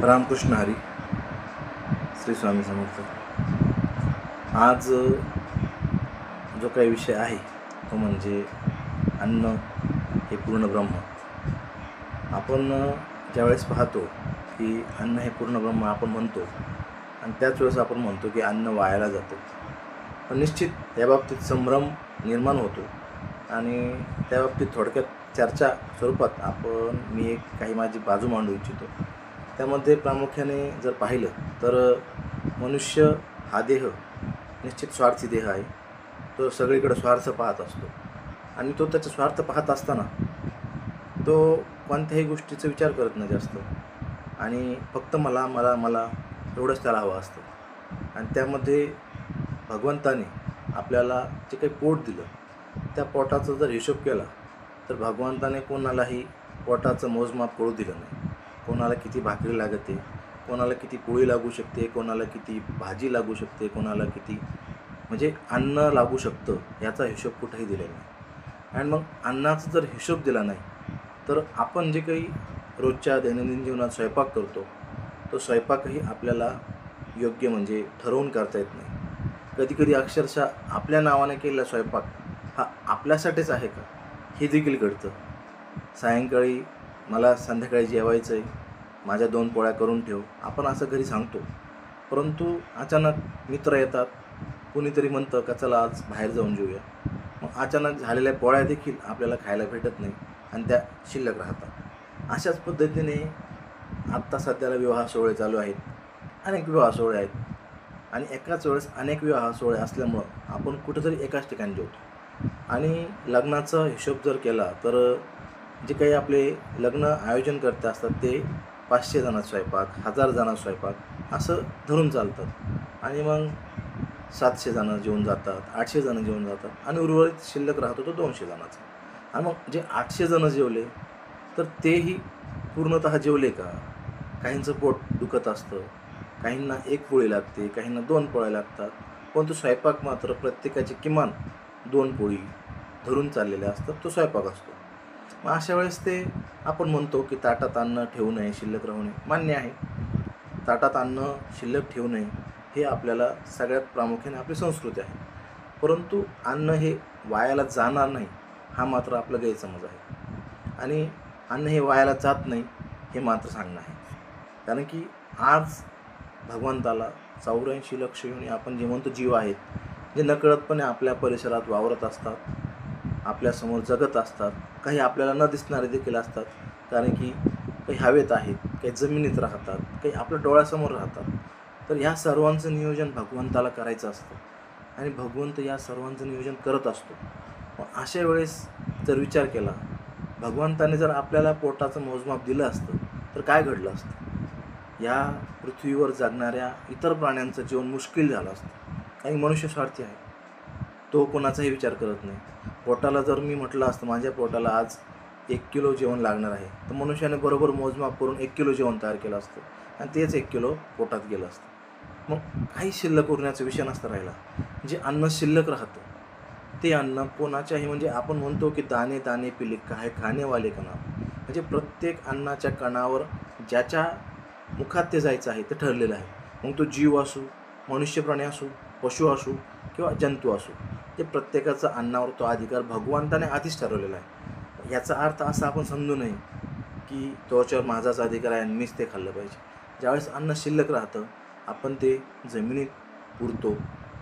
रामकृष्ण हरी. श्री स्वामी समर्थ. आज जो काही विषय आहे तो म्हणजे अन्न हे पूर्ण ब्रह्म. आपण ज्यावेळेस पाहतो की अन्न हे पूर्ण ब्रह्म आपण म्हणतो आणि त्याच वेळेस आपण म्हणतो की अन्न वायाला जातं. पण निश्चित याबाबतीत संभ्रम निर्माण होतो आणि त्याबाबतीत थोडक्यात चर्चा स्वरूपात मी काही माझी बाजू मांडू इच्छितो. त्यामध्ये प्रामुख्याने जर पाहिलं तर मनुष्य हा देह निश्चित स्वार्थी देह आहे. तो सगळीकडे स्वार्थ पाहत असतो आणि तो त्याचा स्वार्थ पाहत असताना तो कोणत्याही गोष्टीचा विचार करत नाही जास्त आणि फक्त मला मला मला एवढंच त्याला हवं असतं. आणि त्यामध्ये भगवंताने आपल्याला जे काही पोट दिलं त्या पोटाचा जर हिशोब केला तर भगवंताने कोणालाही पोटाचं मोजमाप करू दिलं नाही. कोणाला किती भाकरी लागते, कोणाला किती पोळी लागू शकते, कोणाला किती भाजी लागू शकते, कोणाला किती म्हणजे अन्न लागू शकतं याचा हिशोब कुठेही दिलेला नाही. आणि मग अन्नाचा जर हिशोब दिला नाही तर आपण जे काही रोजच्या दैनंदिन जीवनात स्वयंपाक करतो तो स्वयंपाकही आपल्याला योग्य म्हणजे ठरवून करता येत नाही. कधीकधी अक्षरशः आपल्या नावाने केलेला स्वयंपाक हा आपल्यासाठीच आहे का हे देखील कळतं. सायंकाळी मला संध्याकाळी जेवायचं आहे, माझ्या 2 पोळ्या करून ठेव, आपण असं घरी सांगतो. परंतु अचानक मित्र येतात, कुणीतरी म्हणतं का चला आज बाहेर जाऊन जेऊया. मग अचानक झालेल्या पोळ्या देखील आपल्याला खायला भेटत नाही आणि त्या शिल्लक राहतात. अशाच पद्धतीने आत्ता सध्याला विवाह सोहळे चालू आहेत, अनेक विवाह सोहळे आहेत आणि एकाच वेळेस अनेक विवाह सोहळे असल्यामुळं आपण कुठंतरी एकाच ठिकाणी जेवतो. आणि लग्नाचा हिशोब जर केला तर जे काही आपले लग्न आयोजन करते असतात ते 500 जणांचा स्वयंपाक, 1000 जणांचा स्वयंपाक असं धरून चालतात आणि मग 700 जणं जेवून जातात, 800 जणं जेवून जातात आणि उर्वरित शिल्लक राहतो तो 200 जणांचा. आणि मग जे 800 जणं जेवले तर तेही पूर्णतः जेवले का? काहींचं पोट दुखत असतं, काहींना 1 पोळी लागते, काहींना 2 पोळ्या लागतात, परंतु स्वयंपाक मात्र प्रत्येकाची किमान 2 पोळी धरून चाललेले असतात, तो स्वयंपाक असतो. मग अशा वेळेस ते आपण म्हणतो की ताटात अन्न ठेवू नये, शिल्लक राहू नये. मान्य आहे, ताटात अन्न शिल्लक ठेवू नये हे आपल्याला सगळ्यात प्रामुख्याने आपली संस्कृती आहे. परंतु अन्न हे वायाला जाणार नाही हा मात्र आपला गैरसमज आहे आणि अन्न हे वायाला जात नाही हे मात्र सांगणं आहे. कारण की आज भगवंताला 84 लक्ष योनी आपण जे म्हणतो जीव आहेत, जे नकळतपणे आपल्या परिसरात वावरत असतात, आपल्यासमोर जगत असतात. काही आपल्याला न दिसणारे देखील असतात, कारण की काही हवेत आहेत, काही जमिनीत राहतात, काही आपल्या डोळ्यासमोर राहतात. तर ह्या सर्वांचं नियोजन भगवंताला करायचं असतं आणि भगवंत या सर्वांचं नियोजन करत असतो. मग अशा वेळेस जर विचार केला, भगवंताने जर आपल्याला पोटाचं मोजमाप दिलं असतं तर काय घडलं असतं? या पृथ्वीवर जगणाऱ्या इतर प्राण्यांचं जीवन मुश्किल झालं असतं. काही मनुष्य स्वार्थी आहे, तो कोणाचाही विचार करत नाही. पोटाला जर मी म्हटलं असतं माझ्या पोटाला आज 1 किलो जेवण लागणार आहे तर मनुष्याने बरोबर मोजमाप करून 1 किलो जेवण तयार केलं असतं आणि तेच 1 किलो पोटात गेलं असतं. मग काही शिल्लक उरण्याचा विषय नसता राहिला. जे अन्न शिल्लक राहतं ते अन्न कोणाच्याही म्हणजे आपण म्हणतो की दाणे दाणे पिले काय खाणेवाले कणा, म्हणजे प्रत्येक अन्नाच्या कणावर ज्याच्या मुखात ते जायचं आहे ते ठरलेलं आहे. मग तो जीव असो, मनुष्य प्राणी असो, पशु असो किंवा जंतू असो, ते प्रत्येकाचा अन्नावर तो अधिकार भगवंताने आधीच ठरवलेला आहे. याचा अर्थ असा आपण समजू नये की त्याच्यावर माझाच अधिकार आहे आणि मीच ते खाल्लं पाहिजे. ज्यावेळेस अन्न शिल्लक राहतं आपण ते जमिनीत पुरतो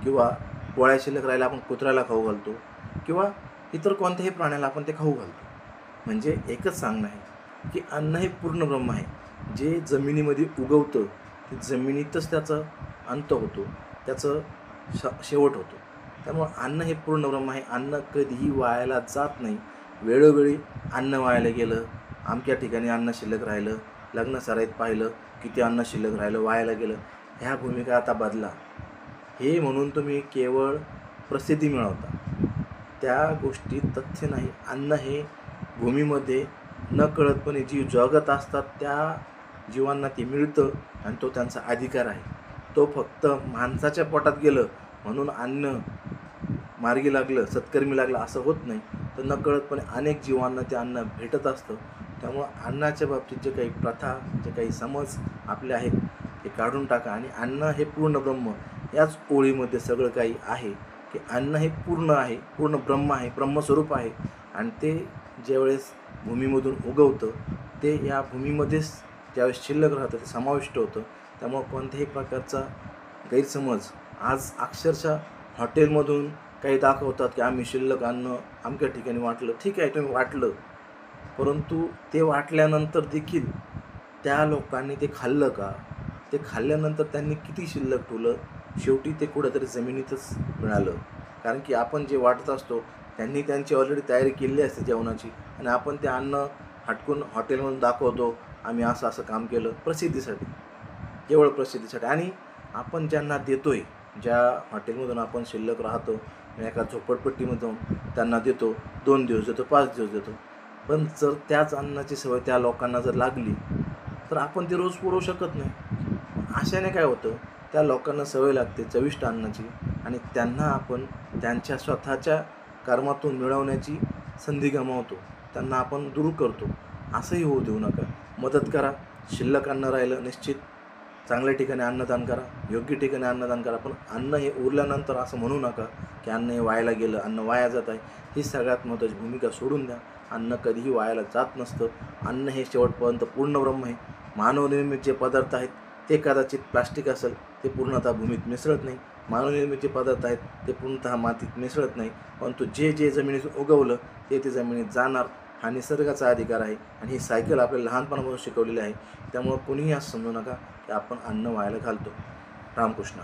किंवा पोळ्या शिल्लक राहिला आपण कुत्र्याला खाऊ घालतो किंवा इतर कोणत्याही प्राण्याला आपण ते खाऊ घालतो. म्हणजे एकच सांगणं आहे की अन्न हे पूर्ण ब्रह्म आहे. जे जमिनीमध्ये उगवतं ते जमिनीतच त्याचा अंत होतो, त्याचं शेवट होतो. त्यामुळं अन्न हे पूर्ण ब्रह्म आहे. अन्न कधीही वायाला जात नाही. वेळोवेळी अन्न वायाला गेलं, अमक्या ठिकाणी अन्न शिल्लक राहिलं, लग्न सराईत पाहिलं किती अन्न शिल्लक राहिलं, वायाला गेलं, ह्या भूमिका आता बदला. हे म्हणून तुम्ही केवळ प्रसिद्धी मिळवता, त्या गोष्टी तथ्य नाही. अन्न हे भूमीमध्ये नकळतपणे जीव जगत असतात त्या जीवांना ते मिळतं आणि तो त्यांचा अधिकार आहे. तो फक्त माणसाच्या पोटात गेलं म्हणून अन्न मार्गी लागलं, सत्कर्मी लागलं असं होत नाही. तर नकळतपणे अनेक जीवांना ते अन्न भेटत असतं त्यामुळं अन्नाच्या बाबतीत जे काही प्रथा, जे काही समज आपले आहेत हे काढून टाका आणि अन्न हे पूर्ण ब्रह्म, याच ओळीमध्ये सगळं काही आहे की अन्न हे पूर्ण आहे, पूर्ण ब्रह्म आहे, ब्रह्मस्वरूप आहे आणि ते ज्यावेळेस भूमीमधून उगवतं ते या भूमीमध्येच ज्यावेळेस शिल्लक राहतं ते समाविष्ट होतं. त्यामुळं कोणत्याही प्रकारचा गैरसमज आज अक्षरशः हॉटेलमधून काही दाखवतात की आम्ही शिल्लक अन्न अमक्या ठिकाणी वाटलं. ठीक आहे, तुम्ही वाटलं, परंतु ते वाटल्यानंतर देखील त्या लोकांनी ते खाल्लं का? ते खाल्ल्यानंतर त्यांनी किती शिल्लक ठेवलं? शेवटी ते कुठंतरी जमिनीतच मिळालं. कारण की आपण जे वाटत असतो त्यांनी त्यांची ऑलरेडी तयारी केलेली असते जेवणाची आणि आपण ते अन्न हटकून हॉटेलमधून दाखवतो आम्ही असं असं काम केलं प्रसिद्धीसाठी, केवळ प्रसिद्धीसाठी. आणि आपण ज्यांना देतोय, ज्या हॉटेलमधून आपण शिल्लक राहतो एका झोपडपट्टीमधून त्यांना देतो, 2 दिवस देतो, 5 दिवस देतो, पण जर त्याच अन्नाची सवय त्या लोकांना जर लागली तर आपण ते रोज पुरवू शकत नाही. अशाने काय होतं, त्या लोकांना सवय लागते चविष्ट अन्नाची आणि त्यांना आपण त्यांच्या स्वतःच्या कर्मातून मिळवण्याची संधी गमावतो, त्यांना आपण दूर करतो. असंही होऊ देऊ नका. मदत करा. शिल्लक अन्न राहिलं निश्चित चांगल्या ठिकाणी अन्नदान करा, योग्य ठिकाणी अन्नदान करा. पण अन्न हे उरल्यानंतर असं म्हणू नका की अन्न हे वायाला गेलं, अन्न वाया जात आहे. ही सगळ्यात महत्त्वाची भूमिका सोडून द्या. अन्न कधीही वायाला जात नसतं. अन्न हे शेवटपर्यंत पूर्ण ब्रह्म आहे. मानवनिर्मित जे पदार्थ आहेत ते कदाचित प्लास्टिक असेल, ते पूर्णतः भूमीत मिसळत नाही. मानवनिर्मित जे पदार्थ आहेत ते पूर्णतः मातीत मिसळत नाही. परंतु जे जे जमिनीतून उगवलं ते ते जमिनीत जाणार. हा निसर्गाचा अधिकार आहे आणि ही सायकल आपल्याला लहानपणापासून शिकवलेली आहे. त्यामुळं कोणीही असं समजू नका की आपण अन्न वायाला घालतो. रामकृष्ण.